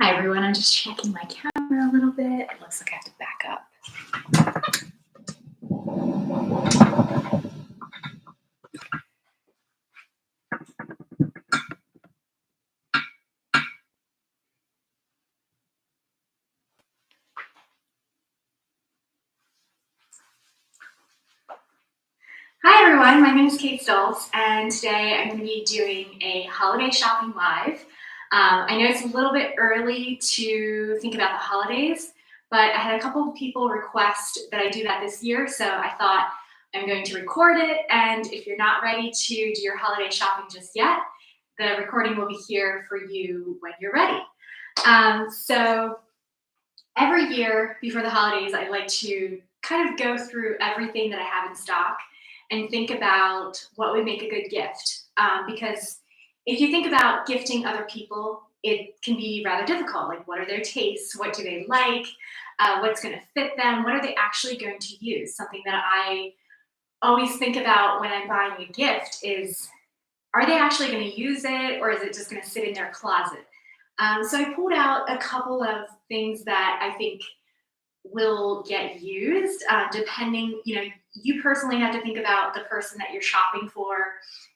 Hi everyone, I'm just checking my camera a little bit. It looks like I have to back up. Hi everyone, my name is Kate Stoltz, and today I'm going to be doing a holiday shopping live. I know it's a little bit early to think about the holidays, but I had a couple of people request that I do that this year, so I thought I'm going to record it, and if you're not ready to do your holiday shopping just yet, the recording will be here for you when you're ready. So every year before the holidays, I like to kind of go through everything that I have in stock and think about what would make a good gift. Because if you think about gifting other people, it can be rather difficult. Like, what are their tastes? What do they like? What's going to fit them? What are they actually going to use? Something that I always think about when I'm buying a gift is, are they actually going to use it, or is it just going to sit in their closet? So I pulled out a couple of things that I think will get used, depending, you personally have to think about the person that you're shopping for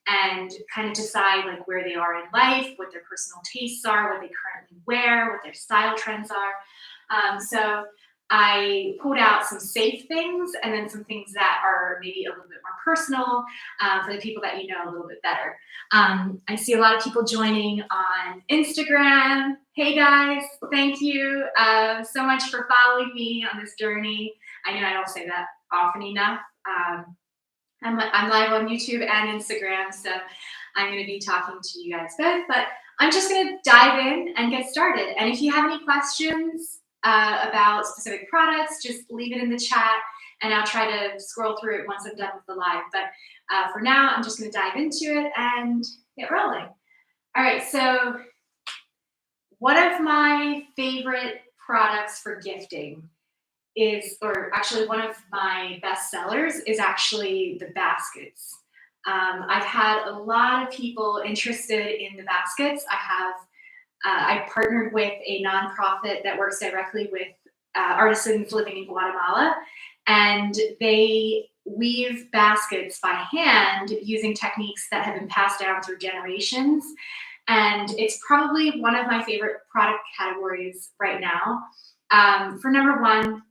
and kind of decide like where they are in life, what their personal tastes are, what they currently wear, what their style trends are. So I pulled out some safe things and then some things that are maybe a little bit more personal for the people that you know a little bit better. I see a lot of people joining on Instagram. Hey guys, thank you so much for following me on this journey. I know I don't say that often enough. I'm live on YouTube and Instagram, so I'm going to be talking to you guys both, but I'm just going to dive in and get started. And if you have any questions about specific products, just leave it in the chat and I'll try to scroll through it once I'm done with the live. But for now, I'm just going to dive into it and get rolling. All right, so one of my favorite products for gifting is, or actually one of my best sellers is actually the baskets. I've had a lot of people interested in the baskets. I partnered with a nonprofit that works directly with artisans living in Guatemala, and they weave baskets by hand using techniques that have been passed down through generations. And it's probably one of my favorite product categories right now. For number one,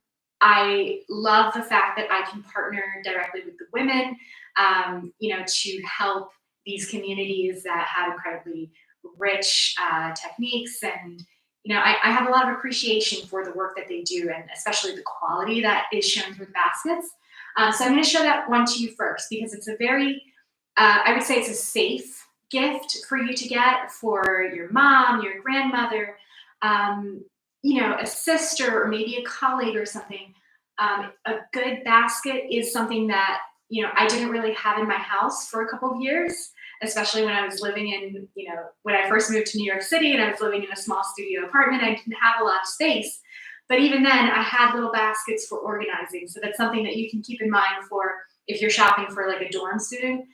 I love the fact that I can partner directly with the women, to help these communities that have incredibly rich techniques. And, I have a lot of appreciation for the work that they do, and especially the quality that is shown through the baskets. So I'm going to show that one to you first, because it's a very, I would say it's a safe gift for you to get for your mom, your grandmother, a sister, or maybe a colleague or something. A good basket is something that, I didn't really have in my house for a couple of years, especially when I was living in, when I first moved to New York City and I was living in a small studio apartment. I didn't have a lot of space. But even then, I had little baskets for organizing. So that's something that you can keep in mind for if you're shopping for like a dorm student.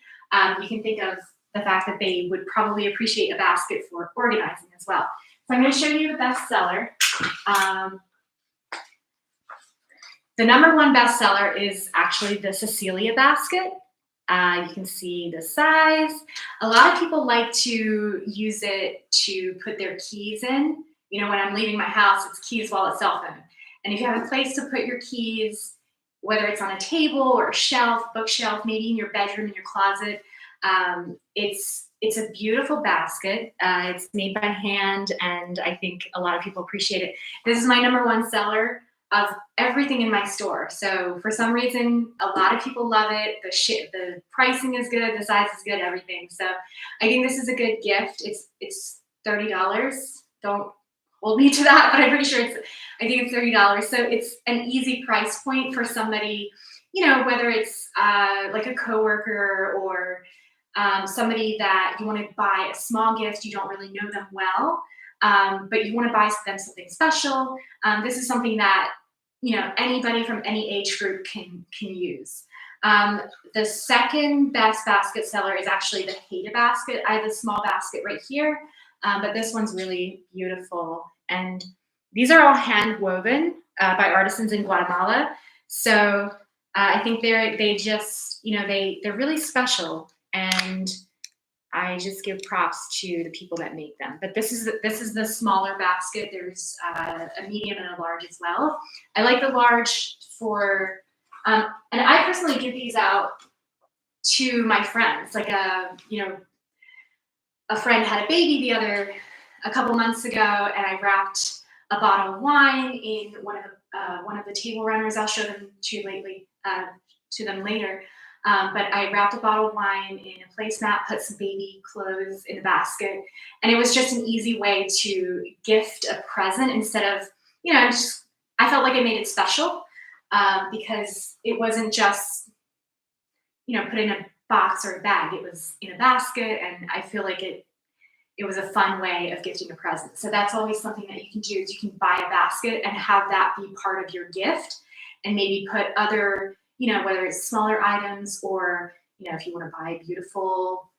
You can think of the fact that they would probably appreciate a basket for organizing as well. So I'm going to show you the bestseller. The number one bestseller is actually the Cecilia basket. You can see the size. A lot of people like to use it to put their keys in. When I'm leaving my house, it's keys, wallet, cell phone. And if you have a place to put your keys, whether it's on a table or a shelf, bookshelf, maybe in your bedroom, in your closet, it's a beautiful basket. It's made by hand, and I think a lot of people appreciate it. This is my number one seller of everything in my store. So for some reason, a lot of people love it. The pricing is good, the size is good, everything. So I think this is a good gift. It's $30. Don't hold me to that, but I'm pretty sure I think it's $30. So it's an easy price point for somebody, whether it's like a coworker or somebody that you want to buy a small gift, you don't really know them well, but you want to buy them something special. This is something that, anybody from any age group can use. The second best basket seller is actually the Haida basket. I have a small basket right here, but this one's really beautiful. And these are all hand woven by artisans in Guatemala. So I think they just, they're really special, and I just give props to the people that make them. But this is the smaller basket. There's a medium and a large as well. I like the large for, and I personally give these out to my friends. Like a friend had a baby a couple months ago, and I wrapped a bottle of wine in one of the table runners. I'll show them to them later. But I wrapped a bottle of wine in a placemat, put some baby clothes in the basket, and it was just an easy way to gift a present instead of, I felt like I made it special, because it wasn't just, put in a box or a bag. It was in a basket, and I feel like it was a fun way of gifting a present. So that's always something that you can do, is you can buy a basket and have that be part of your gift, and maybe put other, whether it's smaller items, or, if you want to buy a beautiful,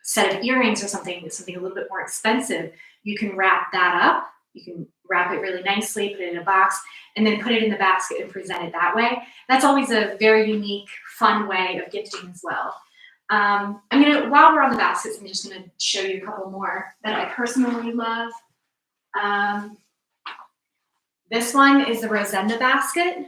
set of earrings or something a little bit more expensive, you can wrap that up. You can wrap it really nicely, put it in a box, and then put it in the basket and present it that way. That's always a very unique, fun way of gifting as well. While we're on the baskets, I'm just gonna show you a couple more that I personally love. This one is the Rosenda basket.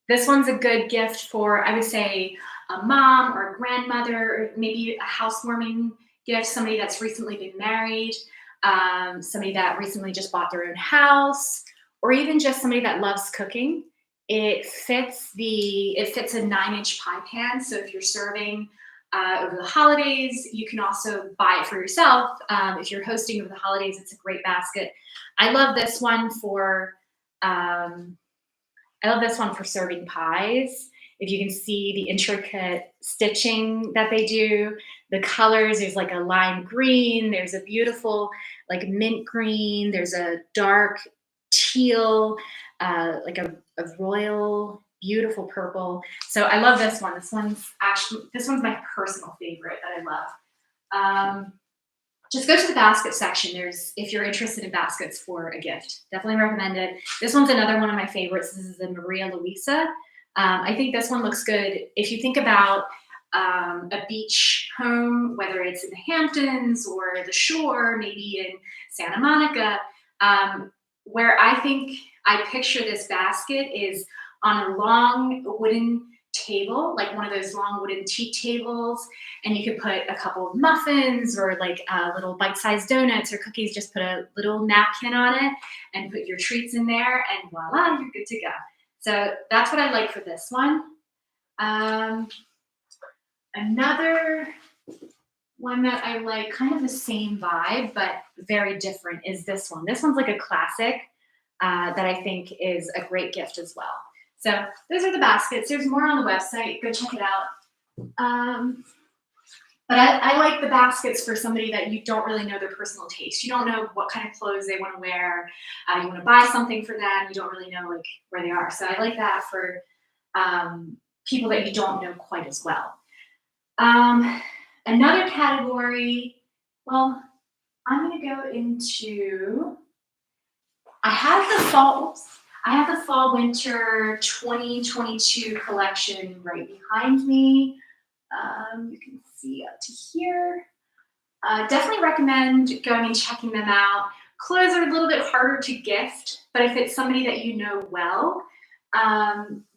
This one's a good gift for, I would say, a mom or a grandmother, or maybe a housewarming gift, somebody that's recently been married, somebody that recently just bought their own house, or even just somebody that loves cooking. It fits a 9-inch pie pan. So if you're serving over the holidays, you can also buy it for yourself. If you're hosting over the holidays, it's a great basket. I love this one for serving pies. If you can see the intricate stitching that they do, the colors, there's like a lime green, there's a beautiful like mint green, there's a dark teal, like a royal, beautiful purple. So I love this one. This one's my personal favorite that I love. Just go to the basket section. If you're interested in baskets for a gift, definitely recommend it. This one's another one of my favorites. This is the Maria Luisa. I think this one looks good. If you think about a beach home, whether it's in the Hamptons or the shore, maybe in Santa Monica, where I think I picture this basket is on a long wooden table, like one of those long wooden tea tables, and you could put a couple of muffins or like little bite-sized donuts or cookies. Just put a little napkin on it and put your treats in there, and voila, you're good to go. So that's what I like for this one. Another one that I like, kind of the same vibe but very different, is this one. This one's like a classic that I think is a great gift as well. So those are the baskets. There's more on the website. Go check it out. But I like the baskets for somebody that you don't really know their personal taste. You don't know what kind of clothes they want to wear. You want to buy something for them. You don't really know like where they are. So I like that for people that you don't know quite as well. Another category, well, I'm going to go into, I have the fall winter 2022 collection right behind me. You can see up to here. Definitely recommend going and checking them out. Clothes are a little bit harder to gift, but if it's somebody that you know well,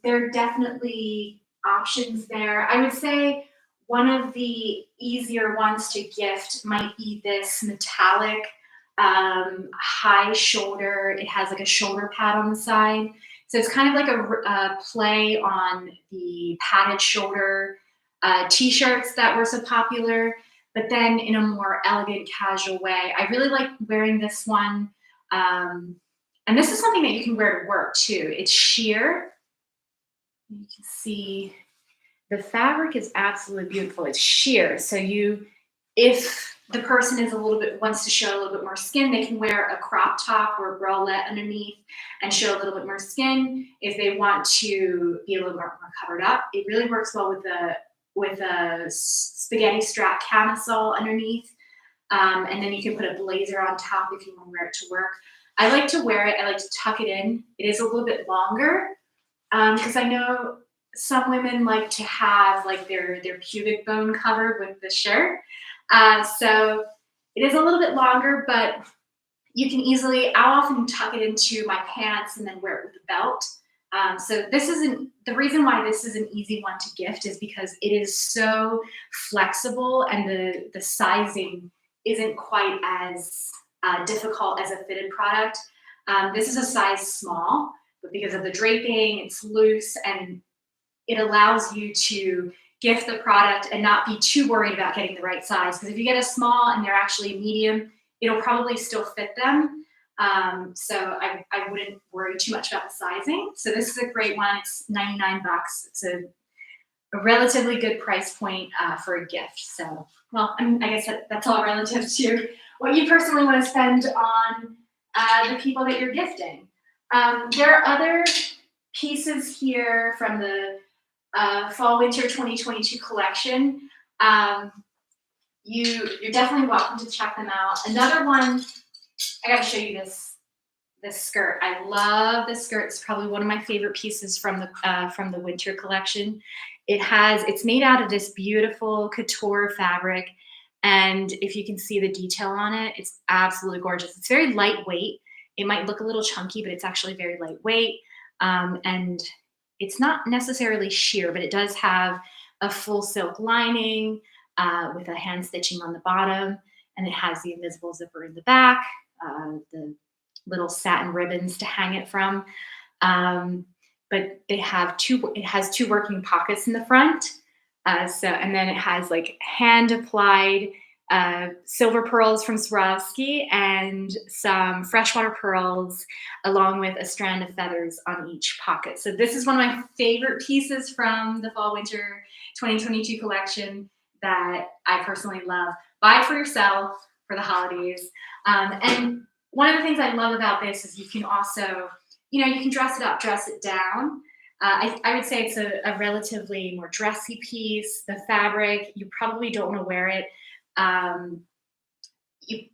there are definitely options there. I would say one of the easier ones to gift might be this metallic high shoulder. It has like a shoulder pad on the side. So it's kind of like a play on the padded shoulder t-shirts that were so popular, but then in a more elegant, casual way. I really like wearing this one. And this is something that you can wear to work too. It's sheer. You can see the fabric is absolutely beautiful. It's sheer. So if the person wants to show a little bit more skin, they can wear a crop top or a bralette underneath and show a little bit more skin. If they want to be a little more covered up, it really works well with a spaghetti strap camisole underneath. And then you can put a blazer on top if you want to wear it to work. I like to wear it. I like to tuck it in. It is a little bit longer because I know some women like to have like their pubic bone covered with the shirt. So it is a little bit longer, but you can easily, I'll often tuck it into my pants and then wear it with a belt. So this isn't, the reason why this is an easy one to gift is because it is so flexible and the sizing isn't quite as difficult as a fitted product. This is a size small, but because of the draping, it's loose and it allows you to gift the product and not be too worried about getting the right size. Because if you get a small and they're actually medium, it'll probably still fit them. So I wouldn't worry too much about the sizing. So this is a great one. It's 99 bucks. It's a relatively good price point for a gift. So, well, I guess that's all relative to what you personally want to spend on the people that you're gifting. There are other pieces here from the Fall Winter 2022 collection. You're definitely welcome to check them out. Another one, I got to show you this skirt. I love this skirt. It's probably one of my favorite pieces from the winter collection. It's made out of this beautiful couture fabric, and if you can see the detail on it, it's absolutely gorgeous. It's very lightweight. It might look a little chunky, but it's actually very lightweight, and it's not necessarily sheer, but it does have a full silk lining with a hand stitching on the bottom, and it has the invisible zipper in the back, the little satin ribbons to hang it from. But it has two working pockets in the front. And then it has like hand applied silver pearls from Swarovski and some freshwater pearls, along with a strand of feathers on each pocket. So this is one of my favorite pieces from the Fall Winter 2022 collection that I personally love. Buy it for yourself for the holidays. And one of the things I love about this is you can also, you can dress it up, dress it down. I would say it's a relatively more dressy piece. The fabric, you probably don't want to wear it.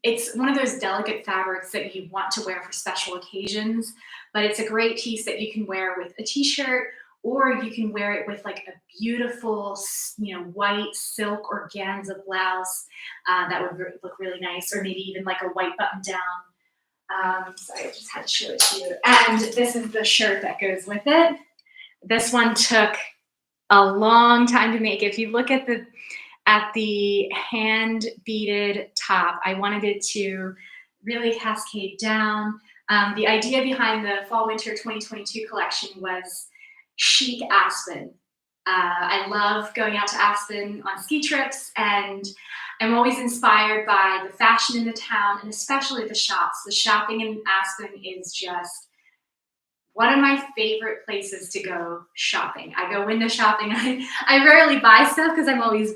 It's one of those delicate fabrics that you want to wear for special occasions, but it's a great piece that you can wear with a t-shirt, or you can wear it with like a beautiful, white silk organza blouse that would look really nice, or maybe even like a white button down. Sorry, I just had to show it to you. And this is the shirt that goes with it. This one took a long time to make. If you look at the hand beaded top, I wanted it to really cascade down. The idea behind the Fall Winter 2022 collection was chic Aspen. I love going out to Aspen on ski trips, and I'm always inspired by the fashion in the town, and especially the shops. The shopping in Aspen is just one of my favorite places to go shopping. I go window shopping. I rarely buy stuff because I'm always,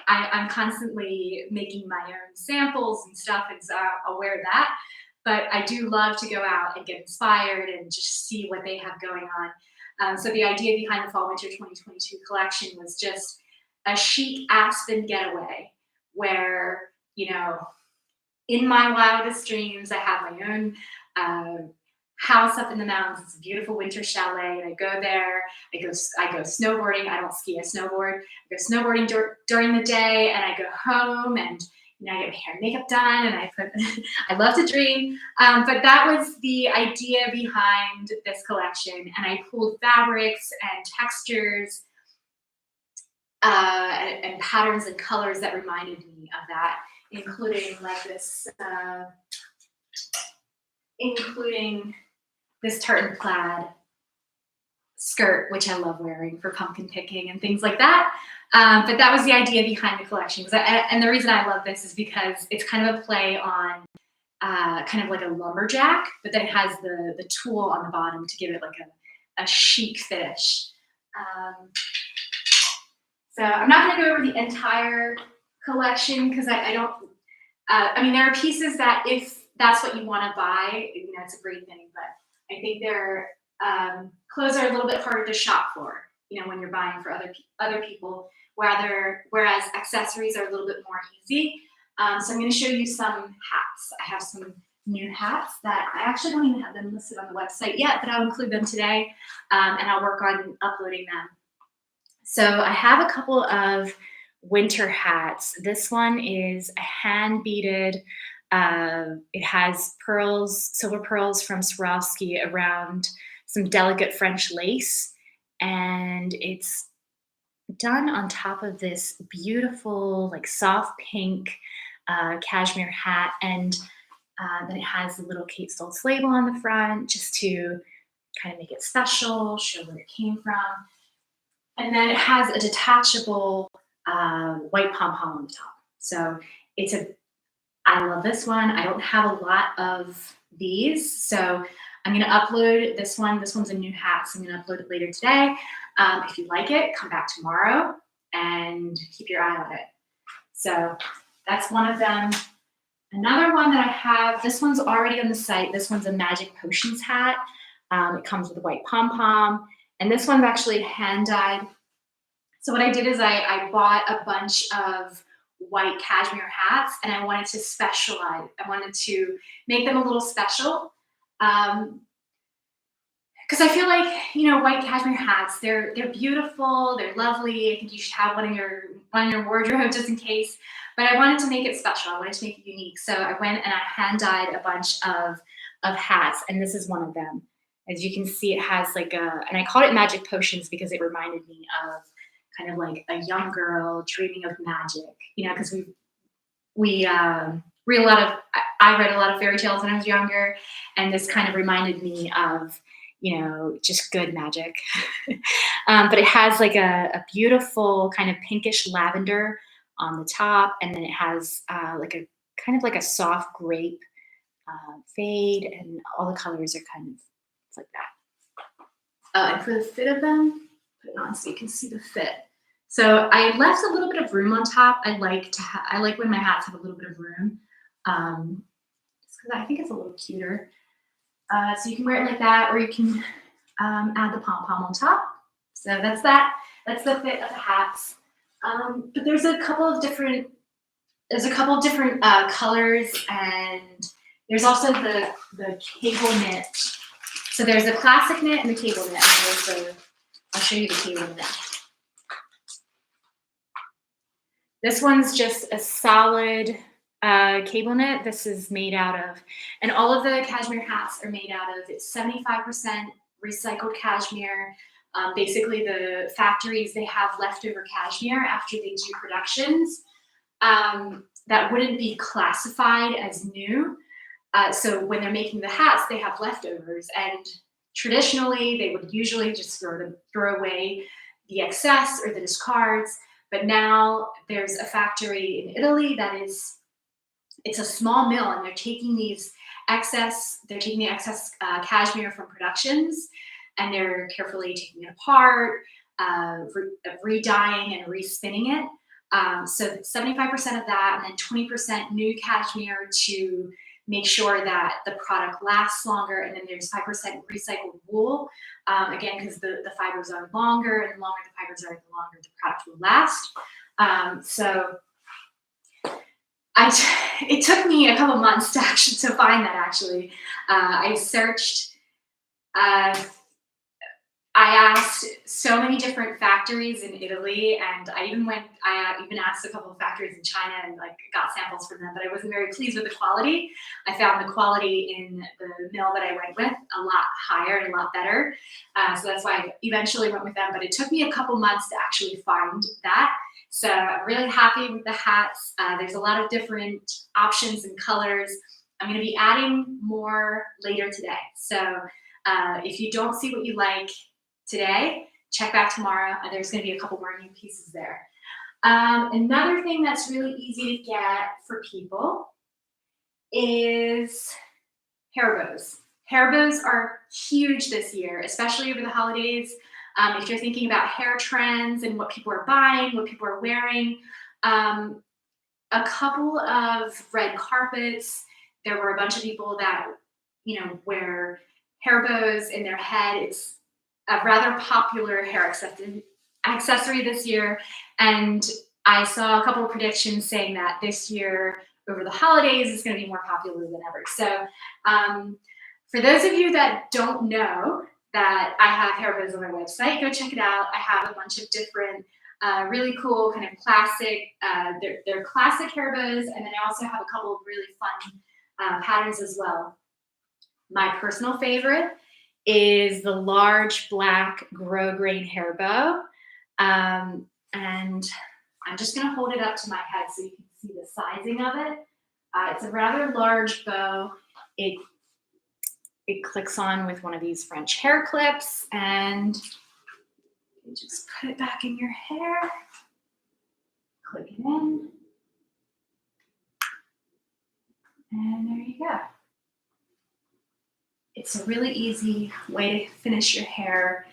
I'm constantly making my own samples and stuff, and so I'll wear that. But I do love to go out and get inspired and just see what they have going on. So the idea behind the Fall Winter 2022 collection was just a chic Aspen getaway where, in my wildest dreams, I have my own house up in the mountains. It's a beautiful winter chalet, and I go there. I go snowboarding. I don't ski, I snowboard. I go snowboarding during the day, and I go home and I get my hair and makeup done, and I love to dream. But that was the idea behind this collection, and I pulled fabrics and textures and patterns and colors that reminded me of that, including like this, including this tartan plaid skirt, which I love wearing for pumpkin picking and things like that. But that was the idea behind the collection. And the reason I love this is because it's kind of a play on kind of like a lumberjack, but then it has the tool on the bottom to give it like a chic finish. So I'm not going to go over the entire collection because I don't. There are pieces that if that's what you want to buy, it's a great thing. But I think their clothes are a little bit harder to shop for, when you're buying for other people. Whereas accessories are a little bit more easy. So I'm going to show you some hats. I have some new hats that I actually don't even have them listed on the website yet, but I'll include them today, and I'll work on uploading them. So I have a couple of winter hats. This one is a hand beaded. It has pearls, silver pearls from Swarovski around some delicate French lace, and it's done on top of this beautiful, like soft pink cashmere hat, and then it has a little Kate Stoltz label on the front just to kind of make it special, show where it came from. And then it has a detachable white pom pom on the top. So it's a, I love this one. I don't have a lot of these. So I'm going to upload this one. This one's a new hat, so I'm going to upload it later today. If you like it, come back tomorrow and keep your eye on it. So that's one of them. Another one that I have, this one's already on the site. This one's a Magic Potions hat. It comes with a white pom-pom. And this one's actually hand-dyed. So what I did is I bought a bunch of white cashmere hats, and I wanted to specialize. I wanted to make them a little special. Because I feel like, white cashmere hats, they're beautiful, they're lovely. I think you should have one in your wardrobe just in case. But I wanted to make it special. I wanted to make it unique. So I went and I hand dyed a bunch of hats, and this is one of them. As you can see, it has like and I called it Magic Potions because it reminded me of kind of like a young girl dreaming of magic. Because we read a lot of, I read a lot of fairy tales when I was younger, and this kind of reminded me of just good magic. But it has like a beautiful kind of pinkish lavender on the top, and then it has like a kind of like a soft grape fade, and all the colors are kind of like that. And for the fit of them, put it on so you can see the fit. So I left a little bit of room on top. I like when my hats have a little bit of room, just because I think it's a little cuter. So you can wear it like that, or you can add the pom-pom on top. So that's that. That's the fit of the hats. But there's a couple of different colors, and there's also the cable knit. So there's a classic knit and the cable knit. I'll show you the cable knit. This one's just a solid cable knit. This is made out of, and all of the cashmere hats are made out of, it's 75% recycled cashmere. Basically, the factories, they have leftover cashmere after they do productions that wouldn't be classified as new. So when they're making the hats, they have leftovers, and traditionally they would usually just throw away the excess or the discards. But now there's a factory in Italy it's a small mill, and they're taking the excess cashmere from productions, and they're carefully taking it apart, re-dyeing and re-spinning it. So 75% of that, and then 20% new cashmere to make sure that the product lasts longer, and then there's 5% recycled wool. Again, because the fibers are longer, and the longer the fibers are, the longer the product will last. So it took me a couple months to find that. Actually, I searched. I asked so many different factories in Italy, and I even asked a couple of factories in China and got samples from them, but I wasn't very pleased with the quality. I found the quality in the mill that I went with a lot higher and a lot better. So that's why I eventually went with them, but it took me a couple months to actually find that. So I'm really happy with the hats. There's a lot of different options and colors. I'm going to be adding more later today. So if you don't see what you like today, check back tomorrow. There's going to be a couple more new pieces there. Another thing that's really easy to get for people is hair bows. Hair bows are huge this year, especially over the holidays. If you're thinking about hair trends and what people are buying, what people are wearing, a couple of red carpets, there were a bunch of people that, wear hair bows in their head. It's a rather popular hair accessory this year, and I saw a couple of predictions saying that this year over the holidays is going to be more popular than ever. So um, for those of you that don't know that I have hair bows on my website, go check it out. I have a bunch of different really cool kind of classic, they're classic hair bows, and then I also have a couple of really fun patterns as well. My personal favorite is the large black grosgrain hair bow. And I'm just going to hold it up to my head so you can see the sizing of it. It's a rather large bow. It clicks on with one of these French hair clips, and you just put it back in your hair, click it in, and there you go. It's a really easy way to finish your hair,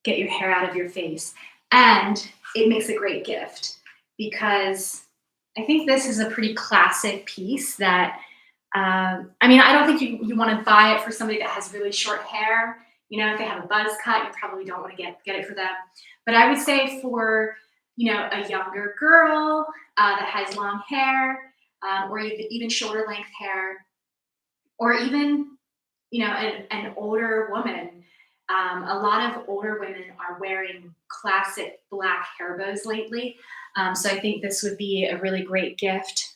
get your hair out of your face, and it makes a great gift because I think this is a pretty classic piece that, I mean, I don't think you want to buy it for somebody that has really short hair. You know, if they have a buzz cut, you probably don't want to get it for them. But I would say for, you know, a younger girl that has long hair, or even shoulder length hair, or even, you know, an older woman. A lot of older women are wearing classic black hair bows lately. So I think this would be a really great gift.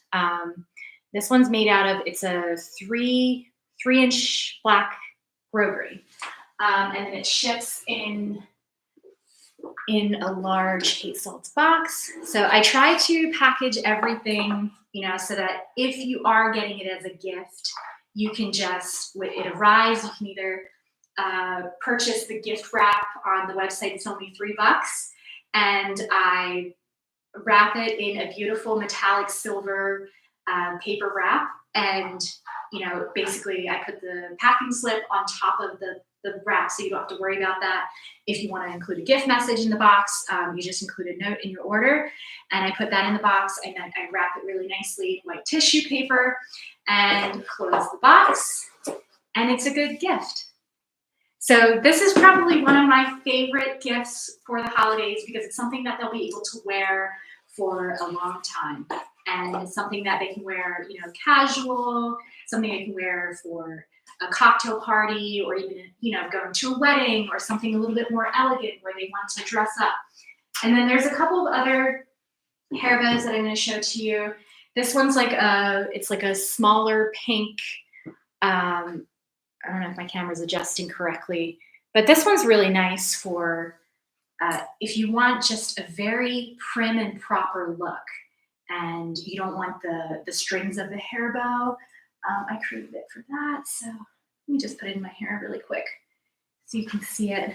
This one's made out of, it's a 3-inch black grosgrain. And then it ships in a large Stoltz box. So I try to package everything, you know, so that if you are getting it as a gift, you can just, when it arrives, you can either purchase the gift wrap on the website. It's only $3, and I wrap it in a beautiful metallic silver paper wrap, and you know, basically I put the packing slip on top of the wrap, so you don't have to worry about that. If you want to include a gift message in the box, you just include a note in your order, and I put that in the box, and then I wrap it really nicely in white tissue paper and close the box, and it's a good gift. So this is probably one of my favorite gifts for the holidays because it's something that they'll be able to wear for a long time, and it's something that they can wear, you know, casual, something they can wear for a cocktail party, or even, you know, going to a wedding, or something a little bit more elegant where they want to dress up. And then there's a couple of other hair bows that I'm going to show to you. This one's like it's like a smaller pink. I don't know if my camera's adjusting correctly, but this one's really nice for if you want just a very prim and proper look, and you don't want the strings of the hair bow. I created it for that, so let me just put it in my hair really quick so you can see it.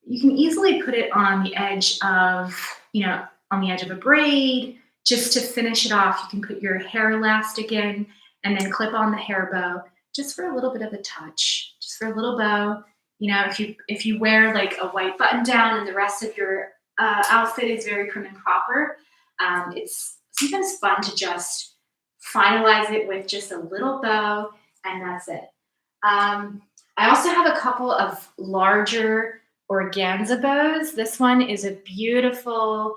You can easily put it on the edge of, you know, on the edge of a braid, just to finish it off. You can put your hair elastic in and then clip on the hair bow just for a little bit of a touch, just for a little bow. You know, if you wear like a white button down and the rest of your outfit is very prim and proper, it's sometimes fun to just finalize it with just a little bow, and that's it. I also have a couple of larger organza bows. This one is a beautiful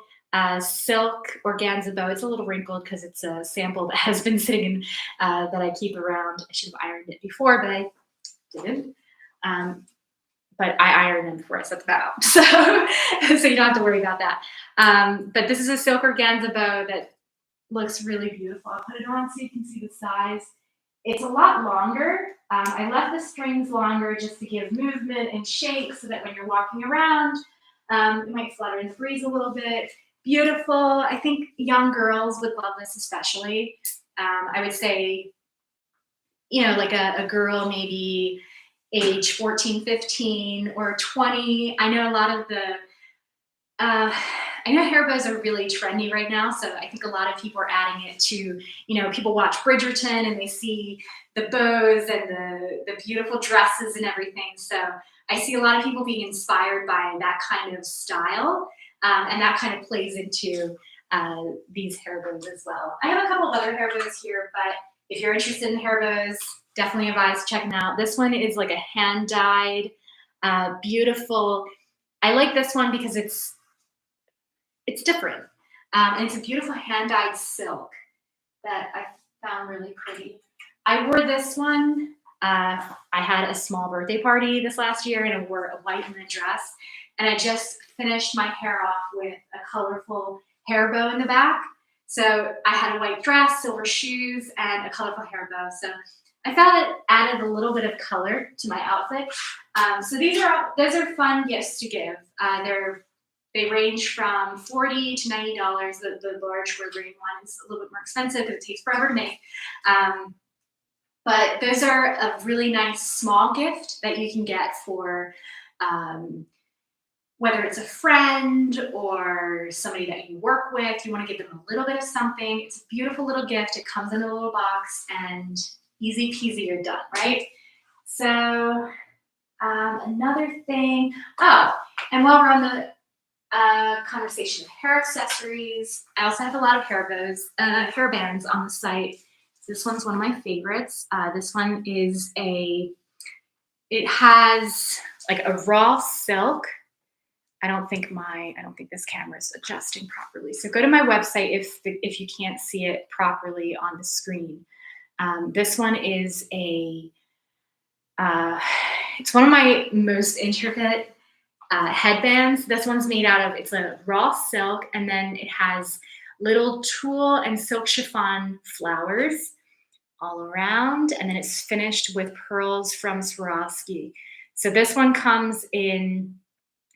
silk organza bow. It's a little wrinkled because it's a sample that has been sitting that I keep around. I should have ironed it before, but I didn't. But I ironed them before I set them out, so you don't have to worry about that. But this is a silk organza bow that looks really beautiful. I'll put it on so you can see the size. It's a lot longer. I left the strings longer just to give movement and shape so that when you're walking around, it might flutter in the breeze a little bit. Beautiful. I think young girls would love this especially. I would say, you know, like a girl maybe age 14, 15, or 20. I know a lot of I know hair bows are really trendy right now, so I think a lot of people are adding it to, you know, people watch Bridgerton and they see the bows and the beautiful dresses and everything. So I see a lot of people being inspired by that kind of style, and that kind of plays into these hair bows as well. I have a couple of other hair bows here, but if you're interested in hair bows, definitely advise checking out. This one is like a hand-dyed, beautiful. I like this one because it's different. And it's a beautiful hand-dyed silk. that I found really pretty. I wore this one. I had a small birthday party this last year, and I wore a white linen dress. And I just finished my hair off with a colorful hair bow in the back. So I had a white dress, silver shoes, and a colorful hair bow. So I felt it added a little bit of color to my outfit. So those are fun gifts to give. They range from $40 to $90. The large green one is a little bit more expensive because it takes forever to make. But those are a really nice small gift that you can get for whether it's a friend or somebody that you work with. You want to give them a little bit of something. It's a beautiful little gift. It comes in a little box, and easy peasy, you're done, right? So another thing. Oh, and while we're on the conversation of hair accessories, I also have a lot of hair bands on the site. This one's one of my favorites. This one is it has like a raw silk. I don't think this camera is adjusting properly. So go to my website if you can't see it properly on the screen. This one is it's one of my most intricate headbands. This one's made out of, it's a raw silk, and then it has little tulle and silk chiffon flowers all around, and then it's finished with pearls from Swarovski. So this one comes in,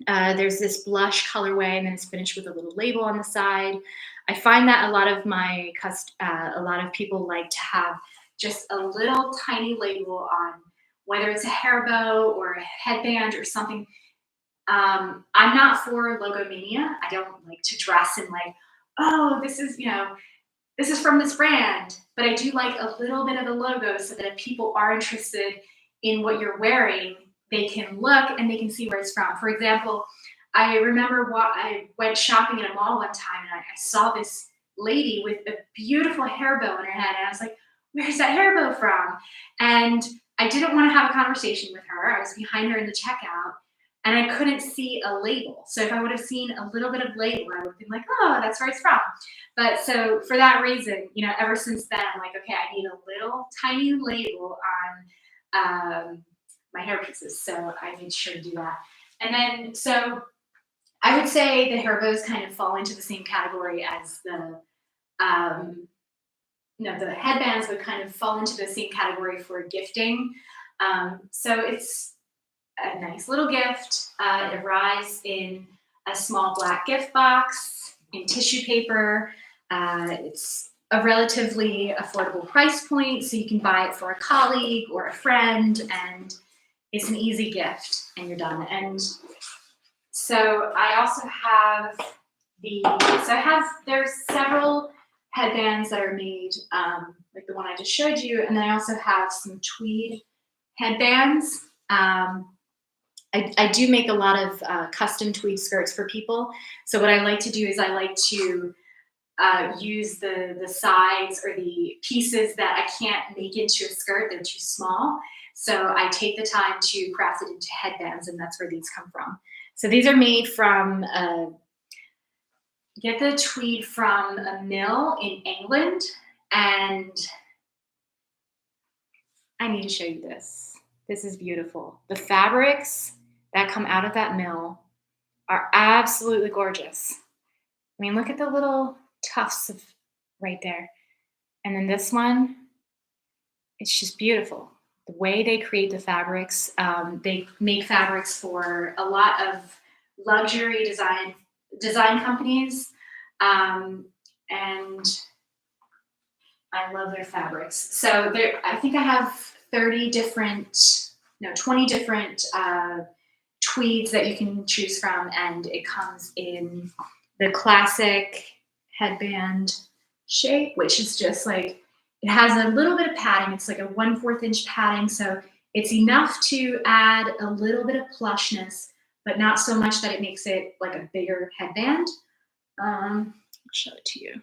there's this blush colorway, and then it's finished with a little label on the side. I find that a lot of people like to have just a little tiny label on whether it's a hair bow or a headband or something. I'm not for logomania. I don't like to dress in like, oh, this is from this brand. But I do like a little bit of a logo so that if people are interested in what you're wearing, they can look and they can see where it's from. For example, I remember I went shopping in a mall one time, and I saw this lady with a beautiful hair bow in her head. And I was like, where's that hair bow from? And I didn't want to have a conversation with her. I was behind her in the checkout, and I couldn't see a label. So if I would have seen a little bit of label, I would have been like, oh, that's where it's from. But so for that reason, ever since then, I'm like, okay, I need a little tiny label on my hair pieces. So I made sure to do that. And then, so I would say the hair bows kind of fall into the same category as the headbands would kind of fall into the same category for gifting. So it's a nice little gift. It arrives in a small black gift box in tissue paper. It's a relatively affordable price point, so you can buy it for a colleague or a friend, and it's an easy gift, and you're done. And so I also have there's several headbands that are made, like the one I just showed you, and then I also have some tweed headbands. I do make a lot of custom tweed skirts for people. So what I like to do is I like to use the sides or the pieces that I can't make into a skirt. They're too small. So I take the time to craft it into headbands, and that's where these come from. So these are made from, get the tweed from a mill in England, and I need to show you this. This is beautiful. The fabrics that come out of that mill are absolutely gorgeous. I mean, look at the little tufts of right there. And then this one, it's just beautiful. The way they create the fabrics, they make fabrics for a lot of luxury design companies, and I love their fabrics. So I think I have 20 different tweeds that you can choose from, and it comes in the classic headband shape, which is just like, it has a little bit of padding. It's like a 1/4 inch padding, so it's enough to add a little bit of plushness, but not so much that it makes it like a bigger headband. I'll show it to you.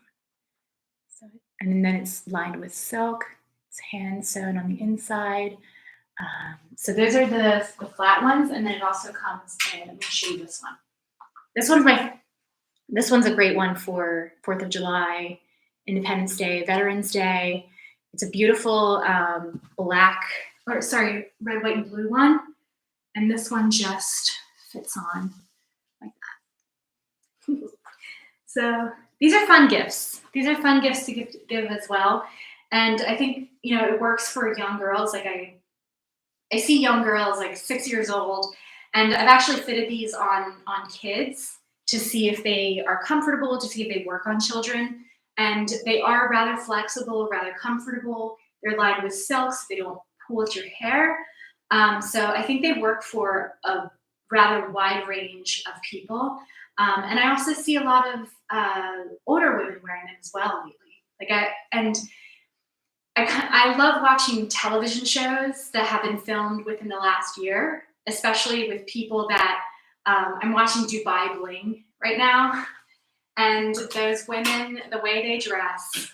And then it's lined with silk. It's hand sewn on the inside. So those are the flat ones, and then it also comes in. I'm going to show you this one. This one's a great one for 4th of July. Independence Day, Veterans Day. It's a beautiful red, white, and blue one. And this one just fits on like that. So these are fun gifts. These are fun gifts to give as well. And I think, it works for young girls. Like I see young girls like 6 years old, and I've actually fitted these on kids to see if they are comfortable, to see if they work on children. And they are rather flexible, rather comfortable. They're lined with silk, so they don't pull at your hair. So I think they work for a rather wide range of people. And I also see a lot of older women wearing them as well lately. I love watching television shows that have been filmed within the last year, especially with people that I'm watching Dubai Bling right now. And those women, the way they dress,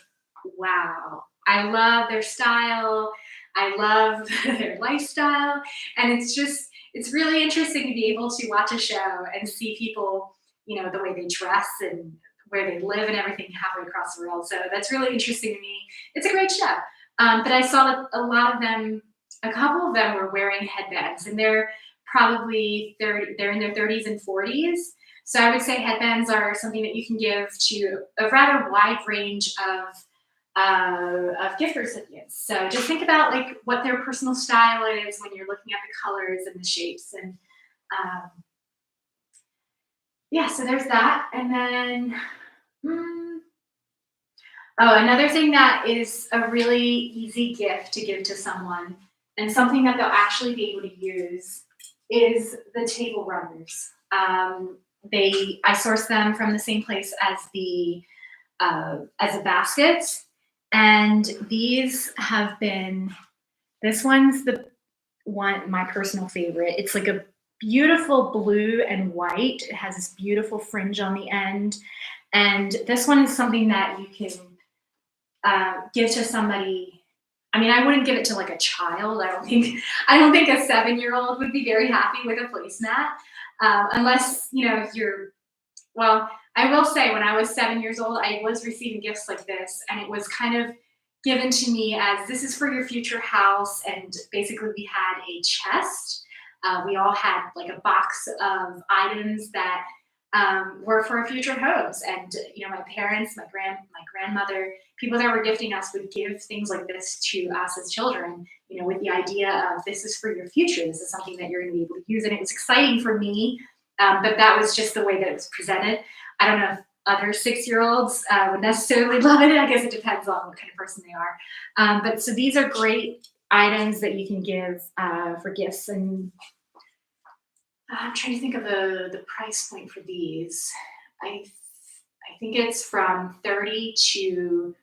wow. I love their style. I love their lifestyle. And it's really interesting to be able to watch a show and see people, the way they dress and where they live and everything halfway across the world. So that's really interesting to me. It's a great show. But I saw that a couple of them were wearing headbands, and they're probably they're in their 30s and 40s. So I would say headbands are something that you can give to a rather wide range of gift recipients. So just think about like what their personal style is when you're looking at the colors and the shapes. And so there's that. And then, another thing that is a really easy gift to give to someone and something that they'll actually be able to use is the table runners. I source them from the same place as as a basket. And these this one's my personal favorite. It's like a beautiful blue and white. It has this beautiful fringe on the end. And this one is something that you can give to somebody. I mean, I wouldn't give it to like a child. I don't think a 7-year-old would be very happy with a placemat, unless well, I will say when I was 7 years old, I was receiving gifts like this, and it was kind of given to me as this is for your future house. And basically, we had a chest. We all had like a box of items that were for our future homes. And my parents, my grandmother, people that were gifting us would give things like this to us as children, with the idea of this is for your future. This is something that you're going to be able to use. And it was exciting for me, but that was just the way that it was presented. I don't know if other 6-year-olds would necessarily love it. I guess it depends on what kind of person they are. But so these are great items that you can give for gifts. And I'm trying to think of the price point for these. I think it's from 30 to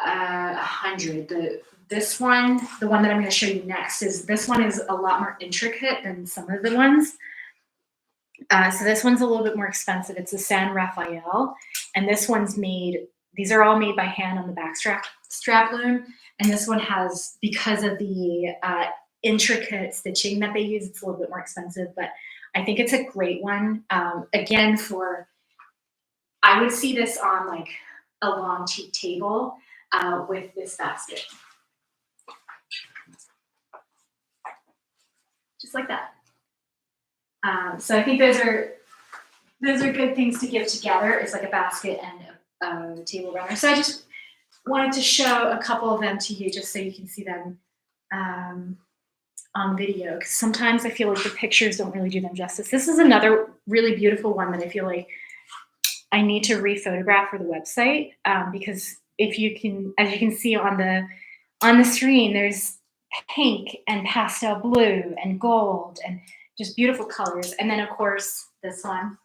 100. This one, the one that I'm going to show you next, this one is a lot more intricate than some of the ones. So this one's a little bit more expensive. It's a San Rafael, and this one's these are all made by hand on the back strap loom. And this one has, because of the intricate stitching that they use, it's a little bit more expensive, but I think it's a great one. Again, I would see this on like a long teak table with this basket. Just like that. So I think those are good things to give together. It's like a basket and a table runner. So I just wanted to show a couple of them to you just so you can see them on video, because sometimes I feel like the pictures don't really do them justice. This is another really beautiful one that I feel like I need to re-photograph for the website, because as you can see on the screen, there's pink and pastel blue and gold and just beautiful colors. And then of course this one.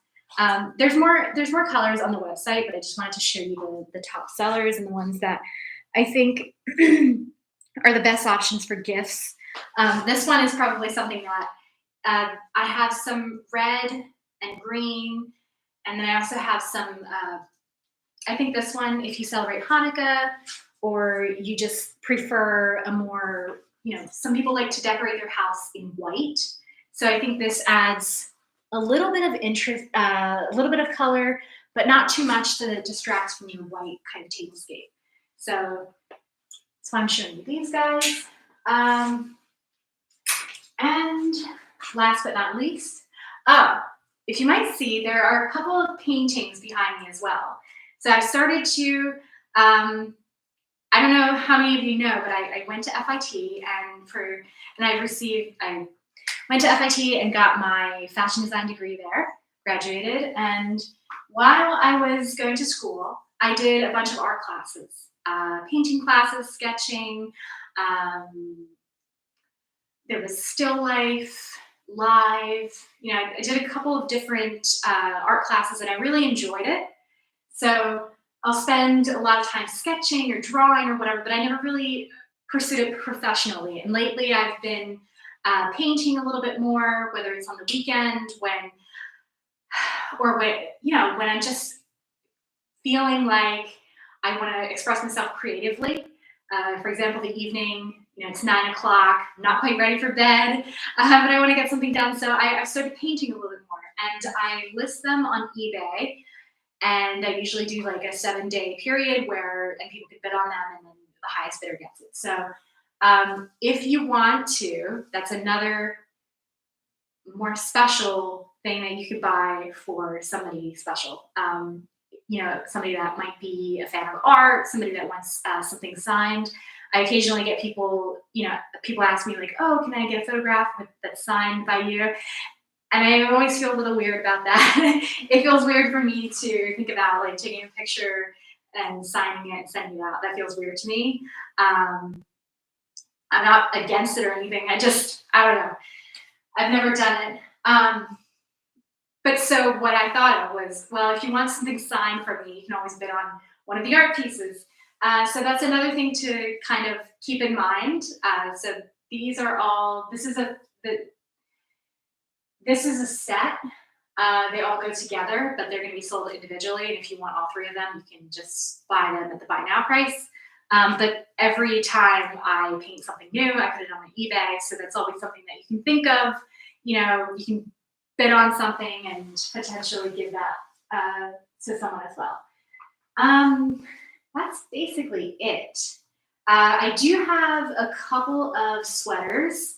There's more colors on the website, but I just wanted to show you the top sellers and the ones that I think are the best options for gifts. This one is probably something that I have some red and green, and then I also have some, I think this one, if you celebrate Hanukkah or you just prefer a more, some people like to decorate their house in white. So I think this adds a little bit of interest, a little bit of color, but not too much that it distracts from your white kind of tablescape. So that's why I'm showing you these guys. And last but not least, if you might see, there are a couple of paintings behind me as well. So I've started to, I don't know how many of you know, but I went to FIT I went to FIT and got my fashion design degree there, graduated. And while I was going to school, I did a bunch of art classes, painting classes, sketching. There was still life, live. I did a couple of different art classes, and I really enjoyed it. So I'll spend a lot of time sketching or drawing or whatever, but I never really pursued it professionally. And lately, I've been painting a little bit more, whether it's on the weekend when I'm just feeling like I want to express myself creatively. For example, the evening, it's 9 o'clock, I'm not quite ready for bed, but I want to get something done. So I've started painting a little bit more, and I list them on eBay. And I usually do like a 7-day period and people can bid on them, and then the highest bidder gets it. So if you want to, that's another more special thing that you could buy for somebody special. Somebody that might be a fan of art, somebody that wants something signed. I occasionally get people ask me like, oh, can I get a photograph that's signed by you? And I always feel a little weird about that. It feels weird for me to think about like taking a picture and signing it and sending it out. That feels weird to me. I'm not against it or anything. I don't know. I've never done it. But so what I thought of was, well, if you want something signed from me, you can always bid on one of the art pieces. So that's another thing to kind of keep in mind. So these are all, this is a set. They all go together, but they're going to be sold individually. And if you want all 3 of them, you can just buy them at the buy now price. But every time I paint something new, I put it on my eBay. So that's always something that you can think of. You can bid on something and potentially give that to someone as well. That's basically it. I do have a couple of sweaters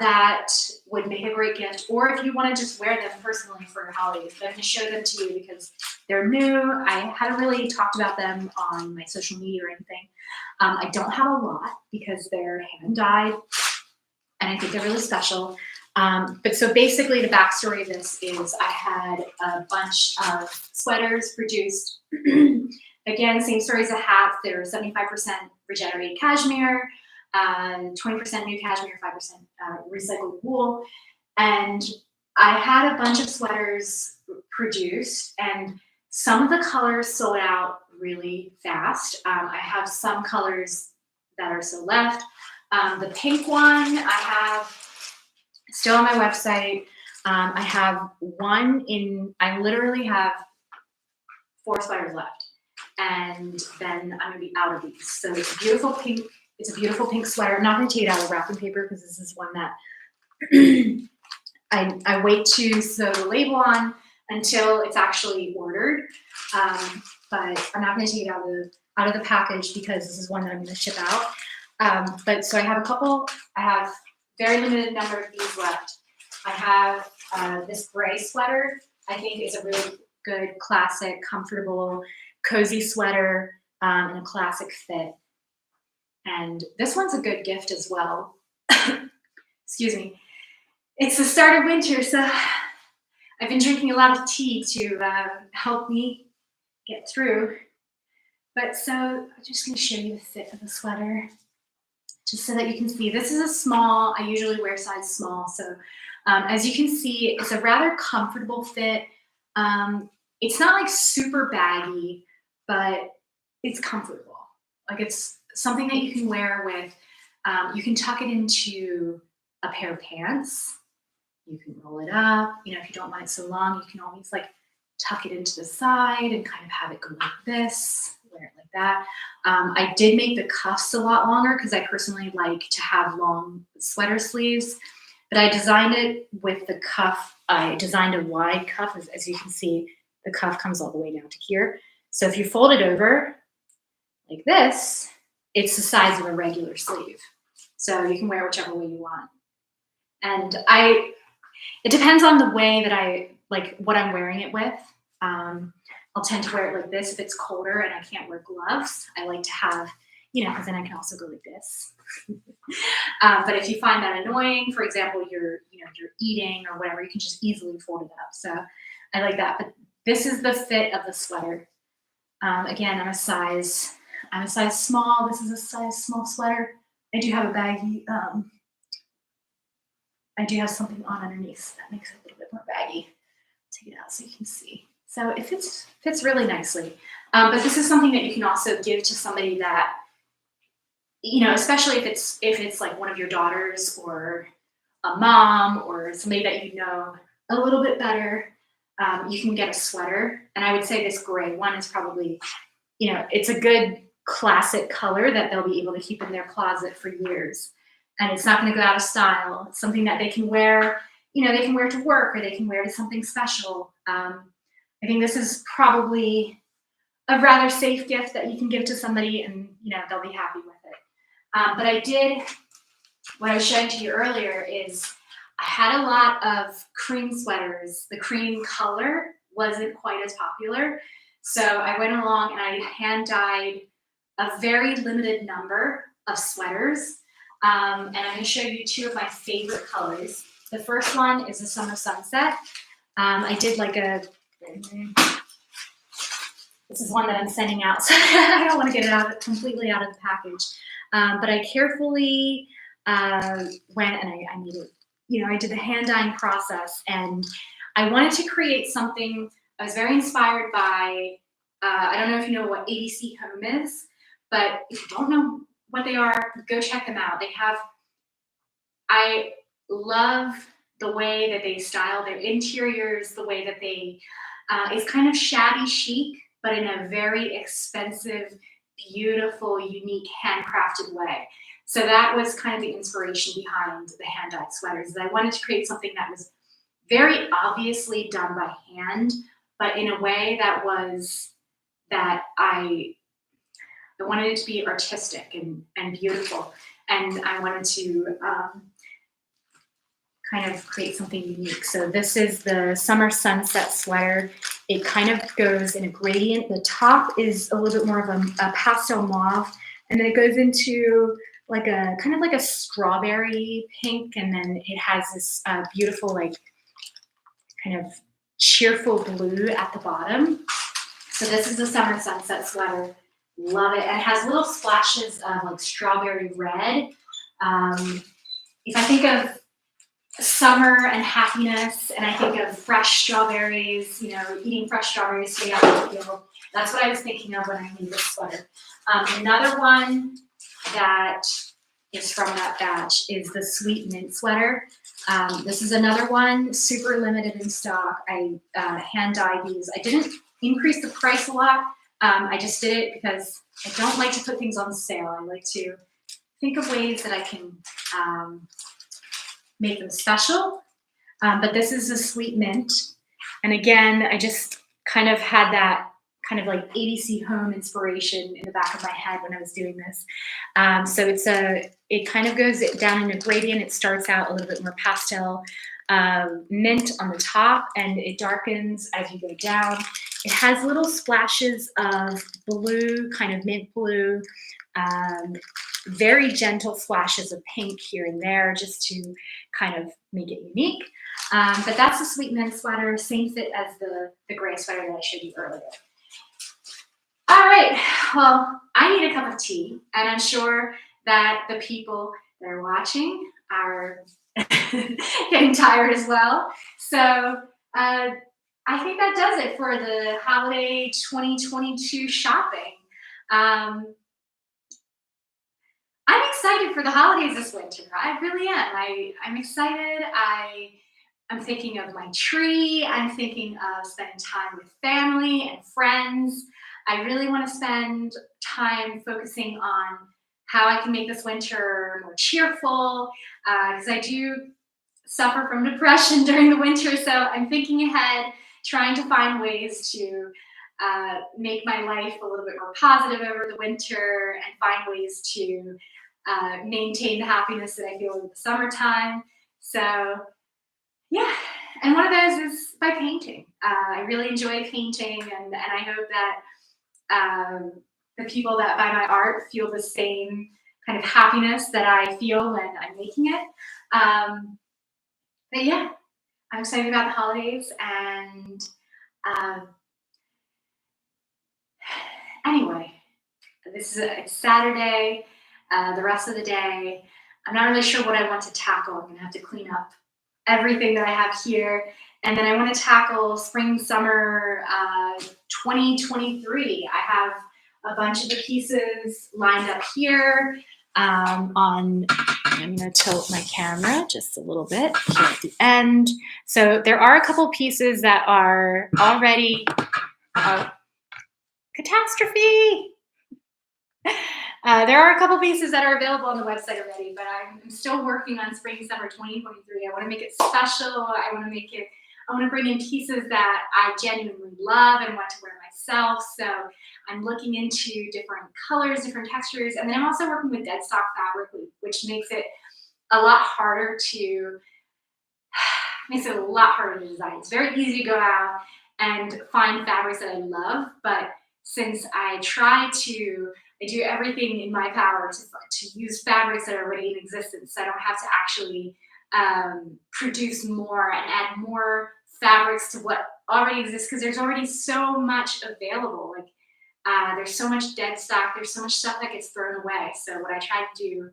that would make a great gift, or if you want to just wear them personally for your holidays. But I'm going to show them to you because they're new. I haven't really talked about them on my social media or anything. I don't have a lot because they're hand dyed, and I think they're really special. But so basically the backstory of this is I had a bunch of sweaters produced. Again, same story as the hats. They're 75% regenerated cashmere, 20% new cashmere, 5% recycled wool. And I had a bunch of sweaters produced, and some of the colors sold out really fast. I have some colors that are still left. The pink one I have still on my website. I have I literally have 4 sweaters left, and then I'm gonna be out of these. So it's a beautiful pink. It's a beautiful pink sweater. I'm not gonna take it out of wrapping paper because this is one that I wait to sew the label on until it's actually ordered. But I'm not gonna take it out of the package because this is one that I'm gonna ship out. But so I have very limited number of these left. I have this gray sweater. I think is a really good, classic, comfortable, cozy sweater in a classic fit. And this one's a good gift as well. Excuse me. It's the start of winter, so I've been drinking a lot of tea to help me get through. But so I'm just going to show you the fit of the sweater, just so that you can see. This is a small. I usually wear size small, so as you can see, it's a rather comfortable fit. It's not like super baggy, but it's comfortable. Like it's something that you can wear with, you can tuck it into a pair of pants. You can roll it up. If you don't want it so long, you can always like tuck it into the side and kind of have it go like this, wear it like that. I did make the cuffs a lot longer because I personally like to have long sweater sleeves, but I designed it with the cuff. I designed a wide cuff, as you can see. the cuff comes all the way down to here. So if you fold it over like this, it's the size of a regular sleeve. So you can wear it whichever way you want. And it depends on the way that I like what I'm wearing it with. I'll tend to wear it like this if it's colder and I can't wear gloves. I like to have, because then I can also go like this. But if you find that annoying, for example, you're eating or whatever, you can just easily fold it up. So I like that. But this is the fit of the sweater. Again, I'm a size small. This is a size small sweater. I do have a baggy. I do have something on underneath that makes it a little bit more baggy. Take it out so you can see. So it fits really nicely. But this is something that you can also give to somebody that, especially if it's like one of your daughters or a mom or somebody that you know a little bit better. You can get a sweater, and I would say this gray one is probably, it's a good classic color that they'll be able to keep in their closet for years. And it's not going to go out of style. It's something that they can wear, they can wear to work or they can wear to something special. I think this is probably a rather safe gift that you can give to somebody and, they'll be happy with it. But what I was showing to you earlier is I had a lot of cream sweaters. The cream color wasn't quite as popular. So I went along and I hand dyed a very limited number of sweaters. And I'm going to show you two of my favorite colors. The first one is the Summer Sunset. I did this is one that I'm sending out, so I don't want to get it completely out of the package. But I carefully went and I made it, I did the hand dyeing process, and I wanted to create something. I was very inspired by, I don't know if you know what ADC Home is, but if you don't know what they are, go check them out. I love the way that they style their interiors, the way that it's kind of shabby chic, but in a very expensive, beautiful, unique, handcrafted way. So that was kind of the inspiration behind the hand-dyed sweaters. I wanted to create something that was very obviously done by hand, but in a way that I wanted it to be artistic and beautiful. And I wanted to kind of create something unique. So this is the Summer Sunset sweater. It kind of goes in a gradient. The top is a little bit more of a pastel mauve, and then it goes into like a kind of like a strawberry pink, and then it has this beautiful kind of cheerful blue at the bottom. So this is the Summer Sunset sweater. Love it. And it has little splashes of strawberry red. If I think of summer and happiness, and I think of fresh strawberries, eating fresh strawberries straight out of the field, that's what I was thinking of when I made this sweater. Another one that is from that batch is the Sweet Mint sweater. This is another one, super limited in stock. I hand dyed these. I didn't increase the price a lot. I just did it because I don't like to put things on sale. I like to think of ways that I can make them special. But this is a Sweet Mint. And again, I just kind of had that kind of like ADC Home inspiration in the back of my head when I was doing this. So it kind of goes down in a gradient. It starts out a little bit more pastel mint on the top, and it darkens as you go down. It has little splashes of blue, kind of mint blue, very gentle splashes of pink here and there just to kind of make it unique. But that's the Sweet Mint sweater, same fit as the gray sweater that I showed you earlier. All right, well, I need a cup of tea, and I'm sure that the people that are watching are getting tired as well. So I think that does it for the holiday 2022 shopping. I'm excited for the holidays this winter. I really am. I'm excited. I'm thinking of my tree. I'm thinking of spending time with family and friends. I really want to spend time focusing on how I can make this winter more cheerful, because I do suffer from depression during the winter. So I'm thinking ahead, trying to find ways to make my life a little bit more positive over the winter and find ways to maintain the happiness that I feel in the summertime. So, yeah, and one of those is by painting. I really enjoy painting, and I hope that um, the people that buy my art feel the same kind of happiness that I feel when I'm making it. Um, but yeah, I'm excited about the holidays, and um, anyway, it's Saturday. The rest of the day, I'm not really sure what I want to tackle. I'm gonna have to clean up everything that I have here, and then I want to tackle spring summer 2023. I have a bunch of the pieces lined up here. On I'm going to tilt my camera just a little bit here at the end. So there are a couple pieces that are already catastrophe. There are a couple pieces that are available on the website already, but I'm still working on spring summer 2023. I want to make it special. I want to bring in pieces that I genuinely love and want to wear myself. So I'm looking into different colors, different textures, and then I'm also working with dead stock fabric, which makes it a lot harder to design. It's very easy to go out and find fabrics that I love, but since I do everything in my power to use fabrics that are already in existence, so I don't have to actually produce more and add more fabrics to what already exists, because there's already so much available. Like there's so much dead stock, there's so much stuff that gets thrown away. So what I try to do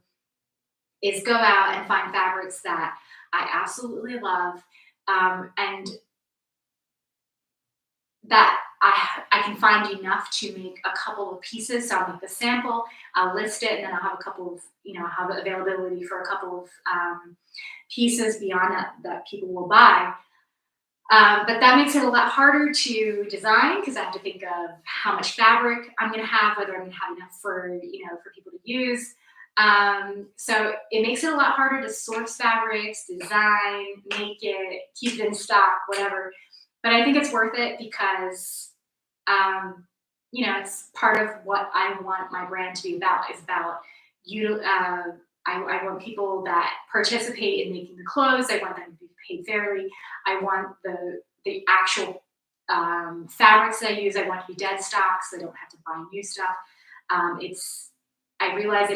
is go out and find fabrics that I absolutely love, and that I can find enough to make a couple of pieces. So I'll make the sample, I'll list it, and then I'll have a couple of, have availability for a couple of pieces beyond that people will buy. But that makes it a lot harder to design, because I have to think of how much fabric I'm going to have, whether I'm going to have enough for people to use. So it makes it a lot harder to source fabrics, design, make it, keep it in stock, whatever. But I think it's worth it because, it's part of what I want my brand to be about. Is about you. I want people that participate in making the clothes. I want them to be paid fairly. I want the actual fabrics that I use. I want to be dead stock, so I don't have to buy new stuff. I realize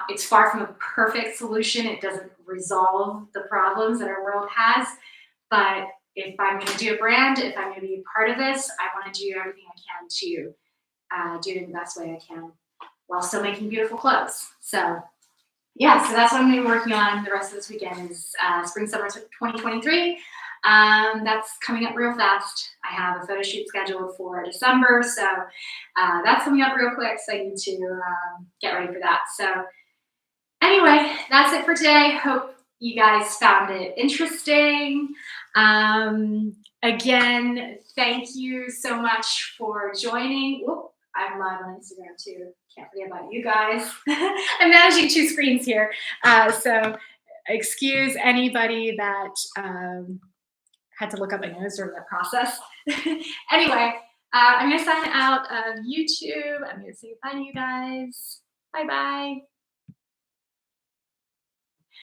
it's far from a perfect solution. It doesn't resolve the problems that our world has. But if I'm going to do a brand, if I'm going to be a part of this, I want to do everything I can to do it in the best way I can while still making beautiful clothes. So yeah, so that's what I'm going to be working on the rest of this weekend is spring summer 2023. That's coming up real fast. I have a photo shoot scheduled for December, so that's coming up real quick, so I need to get ready for that. So anyway, that's it for today. Hope you guys found it interesting. Again, thank you so much for joining. Whoop, I'm live on Instagram too. Can't forget about you guys. I'm managing two screens here. So excuse anybody that had to look up my nose during that process. Anyway, I'm going to sign out of YouTube. I'm going to say bye to you guys. Bye-bye.